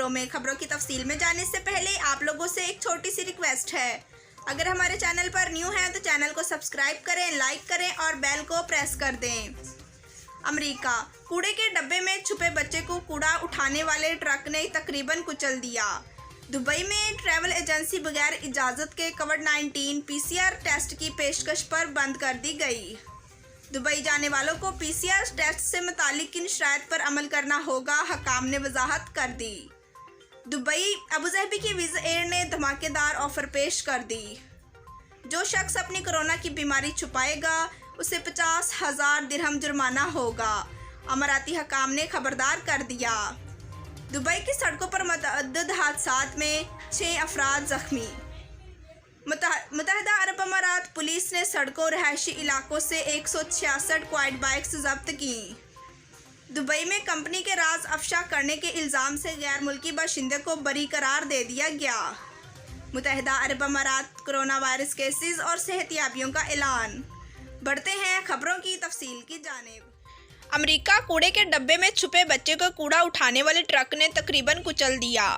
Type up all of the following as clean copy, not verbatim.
خبروں میں خبروں کی تفصیل میں جانے سے پہلے آپ لوگوں سے ایک چھوٹی سی ریکویسٹ ہے۔ اگر ہمارے چینل پر نیو ہیں تو چینل کو سبسکرائب کریں، لائک کریں اور بیل کو پریس کر دیں۔ امریکہ، کوڑے کے ڈبے میں چھپے بچے کو کوڑا اٹھانے والے ٹرک نے تقریباً کچل دیا۔ دبئی میں ٹریول ایجنسی بغیر اجازت کے کووڈ-19 PCR ٹیسٹ کی پیشکش پر بند کر دی گئی۔ دبئی جانے والوں کو PCR ٹیسٹ سے متعلق کن شرائط پر عمل کرنا ہوگا، حکام نے وضاحت کر دی۔ دبئی ابوظہبی کی ویزا ایئر نے دھماکے دار آفر پیش کر دی۔ جو شخص اپنی کورونا کی بیماری چھپائے گا اسے 50,000 درہم جرمانہ ہوگا، اماراتی حکام نے خبردار کر دیا۔ دبئی کی سڑکوں پر متعدد حادثات میں 6 افراد زخمی۔ متحدہ عرب امارات پولیس نے سڑکوں رہائشی علاقوں سے 166 کوائڈ بائکس ضبط کیں۔ دبئی میں کمپنی کے راز افشا کرنے کے الزام سے غیر ملکی باشندے کو بری قرار دے دیا گیا۔ متحدہ عرب امارات کورونا وائرس کیسز اور صحت یابیوں کا اعلان۔ بڑھتے ہیں خبروں کی تفصیل کی جانب۔ امریکہ، کوڑے کے ڈبے میں چھپے بچے کو کوڑا اٹھانے والے ٹرک نے تقریباً کچل دیا۔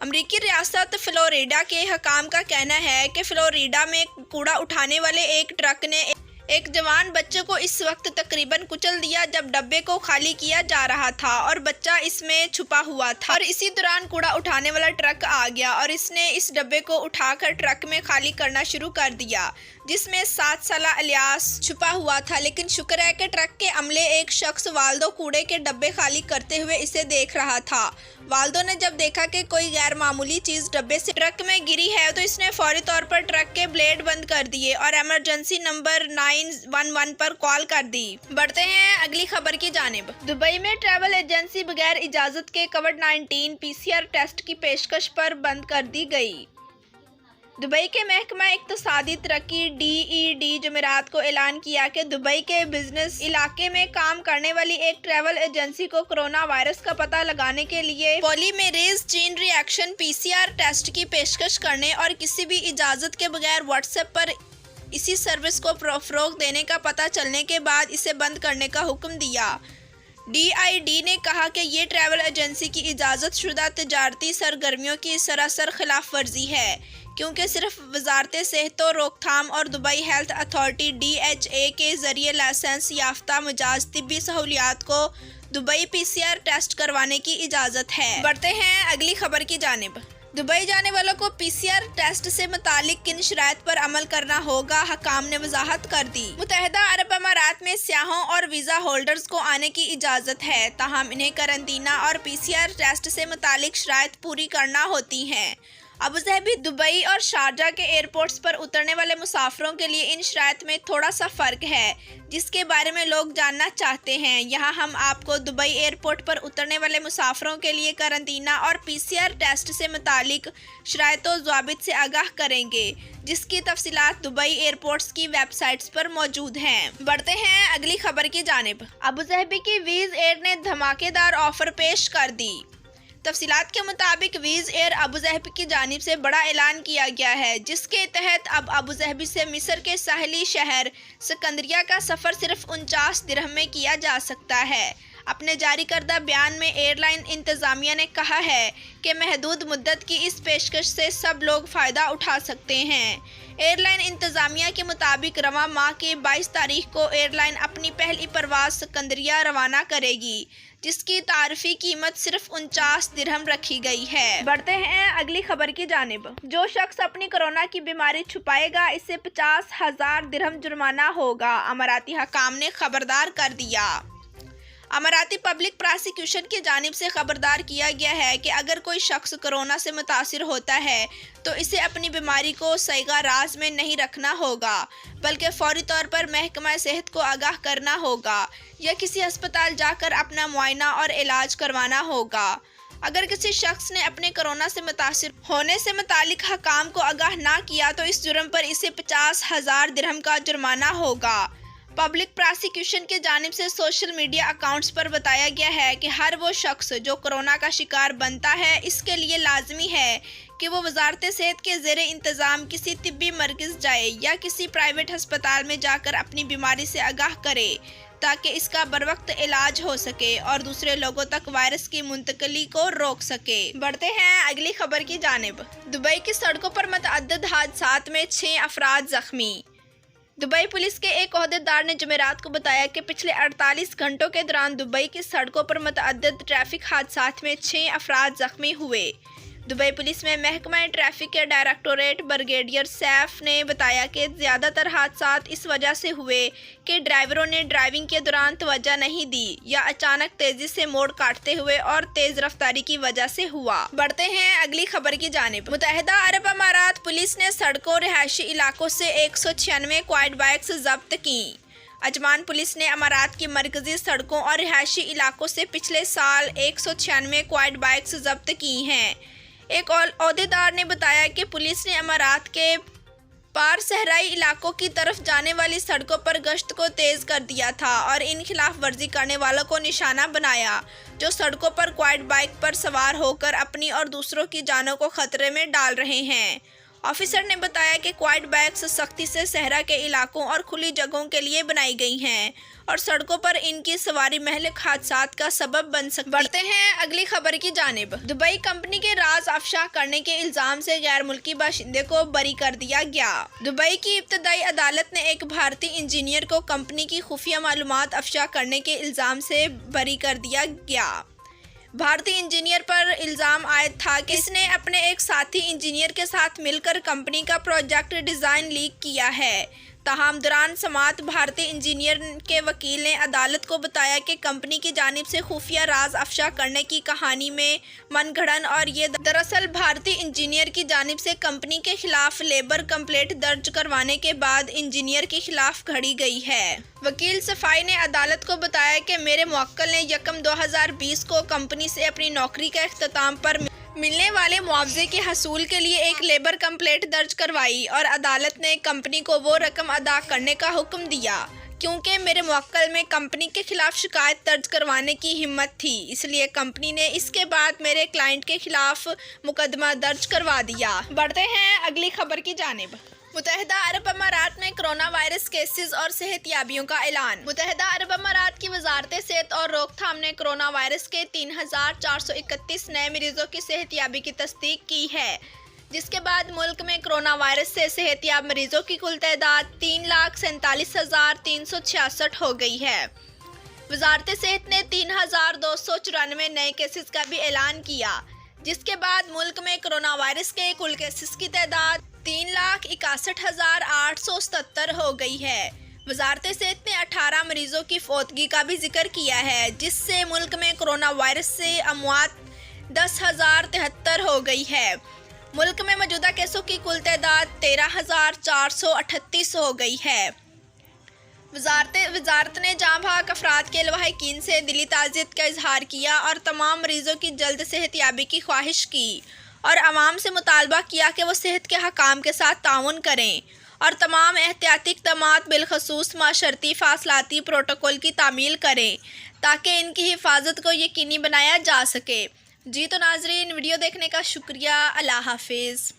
امریکی ریاست فلوریڈا کے حکام کا کہنا ہے کہ فلوریڈا میں کوڑا اٹھانے والے ایک ٹرک نے ایک جوان بچے کو اس وقت تقریباً کچل دیا جب ڈبے کو خالی کیا جا رہا تھا اور بچہ اس میں چھپا ہوا تھا، اور اسی دوران کوڑا اٹھانے والا ٹرک آ گیا اور اس نے اس ڈبے کو اٹھا کر ٹرک میں خالی کرنا شروع کر دیا، جس میں 7 سالہ الیاس چھپا ہوا تھا۔ لیکن شکر ہے کہ ٹرک کے عملے ایک شخص والدو کوڑے کے ڈبے خالی کرتے ہوئے اسے دیکھ رہا تھا۔ والدو نے جب دیکھا کہ کوئی غیر معمولی چیز ڈبے سے ٹرک میں گری ہے تو اس نے فوری طور پر ٹرک کے بلیڈ بند کر دیے اور ایمرجنسی نمبر 911 پر کال کر دی۔ بڑھتے ہیں اگلی خبر کی جانب۔ دبئی میں ٹریول ایجنسی بغیر اجازت کے کووڈ-19 PCR ٹیسٹ کی پیشکش پر بند کر دی گئی۔ دبئی کے محکمہ اقتصادی ترقی DED جمعرات کو اعلان کیا کہ دبئی کے بزنس علاقے میں کام کرنے والی ایک ٹریول ایجنسی کو کورونا وائرس کا پتہ لگانے کے لیے پولی میریز چین ری ایکشن PCR ٹیسٹ کی پیشکش کرنے اور کسی بھی اجازت کے بغیر واٹس ایپ پر اسی سروس کو فروغ دینے کا پتہ چلنے کے بعد اسے بند کرنے کا حکم دیا۔ DID نے کہا کہ یہ ٹریول ایجنسی کی اجازت شدہ تجارتی سرگرمیوں کی سراسر خلاف ورزی ہے، کیونکہ صرف وزارت صحت و روک تھام اور دبئی ہیلتھ اتھارٹی DHA کے ذریعے لائسنس یافتہ مجاز طبی سہولیات کو دبئی PCR ٹیسٹ کروانے کی اجازت ہے۔ بڑھتے ہیں اگلی خبر کی جانب۔ دبئی جانے والوں کو PCR ٹیسٹ سے متعلق کن شرائط پر عمل کرنا ہوگا، حکام نے وضاحت کر دی۔ متحدہ عرب امارات میں سیاحوں اور ویزا ہولڈرز کو آنے کی اجازت ہے، تاہم انہیں قرنطینہ اور PCR ٹیسٹ سے متعلق شرائط پوری کرنا ہوتی ہیں۔ ابوظہبی، دبئی اور شارجہ کے ایئرپورٹس پر اترنے والے مسافروں کے لیے ان شرائط میں تھوڑا سا فرق ہے، جس کے بارے میں لوگ جاننا چاہتے ہیں۔ یہاں ہم آپ کو دبئی ایئرپورٹ پر اترنے والے مسافروں کے لیے قرنطینہ اور PCR ٹیسٹ سے متعلق شرائط و ضوابط سے آگاہ کریں گے، جس کی تفصیلات دبئی ایئرپورٹس کی ویب سائٹس پر موجود ہیں۔ بڑھتے ہیں اگلی خبر کی جانب۔ ابوظہبی کی ویزا ایئر نے دھماکے دار آفر پیش کر دی۔ تفصیلات کے مطابق ویزا ایئر ابوظہبی کی جانب سے بڑا اعلان کیا گیا ہے، جس کے تحت اب ابوظہبی سے مصر کے ساحلی شہر اسکندریہ کا سفر صرف 49 درہم میں کیا جا سکتا ہے۔ اپنے جاری کردہ بیان میں ایئر لائن انتظامیہ نے کہا ہے کہ محدود مدت کی اس پیشکش سے سب لوگ فائدہ اٹھا سکتے ہیں۔ ایئر لائن انتظامیہ کے مطابق رواں ماہ کی 22 تاریخ کو ایئر لائن اپنی پہلی پرواز اسکندریہ روانہ کرے گی، جس کی تعارفی قیمت صرف 49 درہم رکھی گئی ہے۔ بڑھتے ہیں اگلی خبر کی جانب۔ جو شخص اپنی کورونا کی بیماری چھپائے گا اسے 50,000 درہم جرمانہ ہوگا، اماراتی حکام نے خبردار کر دیا۔ اماراتی پبلک پراسیکیوشن کی جانب سے خبردار کیا گیا ہے کہ اگر کوئی شخص کورونا سے متاثر ہوتا ہے تو اسے اپنی بیماری کو صیغہ راز میں نہیں رکھنا ہوگا، بلکہ فوری طور پر محکمہ صحت کو آگاہ کرنا ہوگا یا کسی ہسپتال جا کر اپنا معائنہ اور علاج کروانا ہوگا۔ اگر کسی شخص نے اپنے کورونا سے متاثر ہونے سے متعلق حکام کو آگاہ نہ کیا تو اس جرم پر اسے 50,000 درہم کا جرمانہ ہوگا۔ پبلک پراسیکیوشن کی جانب سے سوشل میڈیا اکاؤنٹس پر بتایا گیا ہے کہ ہر وہ شخص جو کورونا کا شکار بنتا ہے، اس کے لیے لازمی ہے کہ وہ وزارت صحت کے زیر انتظام کسی طبی مرکز جائے یا کسی پرائیویٹ ہسپتال میں جا کر اپنی بیماری سے آگاہ کرے۔ تاکہ اس کا بروقت علاج ہو سکے اور دوسرے لوگوں تک وائرس کی منتقلی کو روک سکے۔ بڑھتے ہیں اگلی خبر کی جانب۔ دبئی کی سڑکوں پر متعدد حادثات میں 6 افراد زخمی۔ دبئی پولیس کے ایک عہدیدار نے جمعرات کو بتایا کہ پچھلے 48 گھنٹوں کے دوران دبئی کی سڑکوں پر متعدد ٹریفک حادثات میں 6 افراد زخمی ہوئے۔ دبئی پولیس میں محکمہ ٹریفک کے ڈائریکٹوریٹ بریگیڈیئر سیف نے بتایا کہ زیادہ تر حادثات اس وجہ سے ہوئے کہ ڈرائیوروں نے ڈرائیونگ کے دوران توجہ نہیں دی یا اچانک تیزی سے موڑ کاٹتے ہوئے اور تیز رفتاری کی وجہ سے ہوا۔ بڑھتے ہیں اگلی خبر کی جانب۔ متحدہ عرب امارات پولیس نے سڑکوں رہائشی علاقوں سے 196 کوائڈ بائکس ضبط کیں۔ اجمان پولیس نے امارات کی مرکزی سڑکوں اور رہائشی علاقوں سے پچھلے سال 196 کوائڈ بائکس ضبط کی ہیں۔ ایک عہدیدار نے بتایا کہ پولیس نے امارات کے پار صحرائی علاقوں کی طرف جانے والی سڑکوں پر گشت کو تیز کر دیا تھا اور ان خلاف ورزی کرنے والوں کو نشانہ بنایا جو سڑکوں پر کوائڈ بائک پر سوار ہو کر اپنی اور دوسروں کی جانوں کو خطرے میں ڈال رہے ہیں۔ آفیسر نے بتایا کہ کوائڈ بائکس سختی سے صحرا کے علاقوں اور کھلی جگہوں کے لیے بنائی گئی ہیں اور سڑکوں پر ان کی سواری مہلک حادثات کا سبب بن سکتی ہے۔ بڑھتے ہیں اگلی خبر کی جانب۔ دبئی کمپنی کے راز افشا کرنے کے الزام سے غیر ملکی باشندے کو بری کر دیا گیا۔ دبئی کی ابتدائی عدالت نے ایک بھارتی انجینئر کو کمپنی کی خفیہ معلومات افشا کرنے کے الزام سے بری کر دیا گیا۔ بھارتی انجینئر پر الزام عائد تھا کہ اس نے اپنے ایک ساتھی انجینئر کے ساتھ مل کر کمپنی کا پروجیکٹ ڈیزائن لیک کیا ہے۔ تاہم دوران سماعت بھارتی انجینئر کے وکیل نے عدالت کو بتایا کہ کمپنی کی جانب سے خفیہ راز افشا کرنے کی کہانی میں من گھڑن اور یہ دراصل بھارتی انجینئر کی جانب سے کمپنی کے خلاف لیبر کمپلینٹ درج کروانے کے بعد انجینئر کے خلاف گھڑی گئی ہے۔ وکیل صفائی نے عدالت کو بتایا کہ میرے موکل نے 1/2020 کو کمپنی سے اپنی نوکری کا اختتام پر ملنے والے معاوضے کے حصول کے لیے ایک لیبر کمپلینٹ درج کروائی اور عدالت نے کمپنی کو وہ رقم ادا کرنے کا حکم دیا۔ کیونکہ میرے موکل میں کمپنی کے خلاف شکایت درج کروانے کی ہمت تھی، اس لیے کمپنی نے اس کے بعد میرے کلائنٹ کے خلاف مقدمہ درج کروا دیا۔ بڑھتے ہیں اگلی خبر کی جانب۔ متحدہ عرب امارات میں کرونا وائرس کیسز اور صحت یابیوں کا اعلان۔ متحدہ عرب امارات کی وزارت صحت اور روک تھام نے کرونا وائرس کے 3431 نئے مریضوں کی صحت یابی کی تصدیق کی ہے، جس کے بعد ملک میں کرونا وائرس سے صحت یاب مریضوں کی کل تعداد 3,47,366 ہو گئی ہے۔ وزارت صحت نے 3,294 نئے کیسز کا بھی اعلان کیا، جس کے بعد ملک میں کرونا وائرس کے کل کیسز کی تعداد 3,61,877 ہو گئی ہے۔ وزارت صحت نے 18 مریضوں کی فوتگی کا بھی ذکر کیا ہے، جس سے ملک میں کرونا وائرس سے اموات 10,073 ہو گئی ہے۔ ملک میں موجودہ کیسوں کی کل تعداد 13,438 ہو گئی ہے۔ وزارت نے جاں بحق افراد کے لواحقین سے دلی تعزیت کا اظہار کیا اور تمام مریضوں کی جلد صحت یابی کی خواہش کی اور عوام سے مطالبہ کیا کہ وہ صحت کے حکام کے ساتھ تعاون کریں اور تمام احتیاطی اقدامات بالخصوص معاشرتی فاصلاتی پروٹوکول کی تعمیل کریں تاکہ ان کی حفاظت کو یقینی بنایا جا سکے۔ جی تو ناظرین، ویڈیو دیکھنے کا شکریہ۔ اللہ حافظ۔